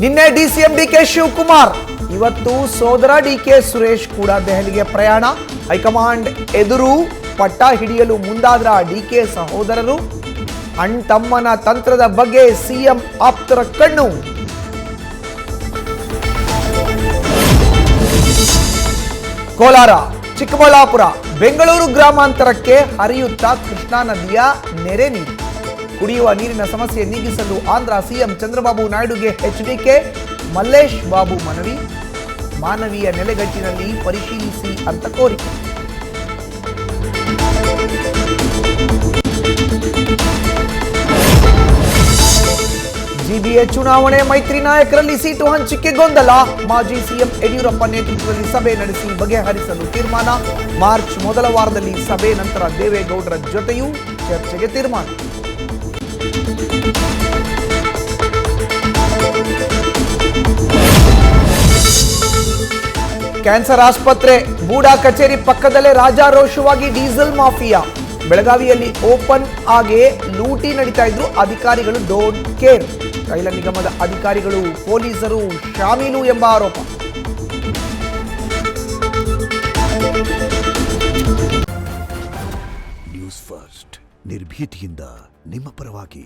ನಿನ್ನೆ DCM DK Shivakumar, ಇವತ್ತು ಸೋದರ ಡಿಕೆ ಸುರೇಶ್ ಕೂಡ ದೆಹಲಿಗೆ ಪ್ರಯಾಣ. ಹೈಕಮಾಂಡ್ ಎದುರು ಪಟ್ಟ ಹಿಡಿಯಲು ಮುಂದಾದ್ರ ಡಿಕೆ ಸಹೋದರರು. ಅಣ್ತಮ್ಮನ ತಂತ್ರದ ಬಗ್ಗೆ ಸಿಎಂ ಆಪ್ತರ ಕಣ್ಣು. ಕೋಲಾರ, ಚಿಕ್ಕಬಳ್ಳಾಪುರ, ಬೆಂಗಳೂರು ಗ್ರಾಮಾಂತರಕ್ಕೆ ಹರಿಯುತ್ತಾ ಕೃಷ್ಣಾ ನದಿಯ ನೆರೆ ನೀರು. ಕುಡಿಯುವ ನೀರಿನ ಸಮಸ್ಯೆ ನೀಗಿಸಲು ಆಂಧ್ರ ಸಿಎಂ ಚಂದ್ರಬಾಬು ನಾಯ್ಡುಗೆ ಎಚ್ಡಿಕೆ, ಮಲ್ಲೇಶ್ ಬಾಬು ಮನವಿ. ಮಾನವೀಯ ನೆಲೆಗಟ್ಟಿನಲ್ಲಿ ಪರಿಶೀಲಿಸಿ ಅಂತ ಕೋರಿಕೆ. ಜಿಬಿಎ ಚುನಾವಣೆ, ಮೈತ್ರಿ ನಾಯಕರಲ್ಲಿ ಸೀಟು ಹಂಚಿಕೆ ಗೊಂದಲ. ಮಾಜಿ ಸಿಎಂ ಯಡಿಯೂರಪ್ಪ ನೇತೃತ್ವದಲ್ಲಿ ಸಭೆ ನಡೆಸಿ ಬಗೆಹರಿಸಲು ತೀರ್ಮಾನ. ಮಾರ್ಚ್ ಮೊದಲ ವಾರದಲ್ಲಿ ಸಭೆ ನಂತರ ದೇವೇಗೌಡರ ಜೊತೆಯೂ ಚರ್ಚೆಗೆ ತೀರ್ಮಾನ. ಕ್ಯಾನ್ಸರ್ ಆಸ್ಪತ್ರೆ, ಬೂಡಾ ಕಚೇರಿ ಪಕ್ಕದಲ್ಲೇ ರಾಜಾರೋಷವಾಗಿ ಡೀಸೆಲ್ ಮಾಫಿಯಾ. ಬೆಳಗಾವಿಯಲ್ಲಿ ಓಪನ್ ಆಗಿ ಲೂಟಿ ನಡೀತಾ ಇದ್ರು, ಅಧಿಕಾರಿಗಳು ಡೋಂಟ್ ಕೇರ್. ತೈಲ ನಿಗಮದ ಅಧಿಕಾರಿಗಳು ಪೊಲೀಸರು ಶಾಮೀಲು ಎಂಬ ಆರೋಪ. ನ್ಯೂಸ್ ಫಸ್ಟ್, ನಿರ್ಭೀತಿಯಿಂದ ನಿಮ್ಮ ಪರವಾಗಿ.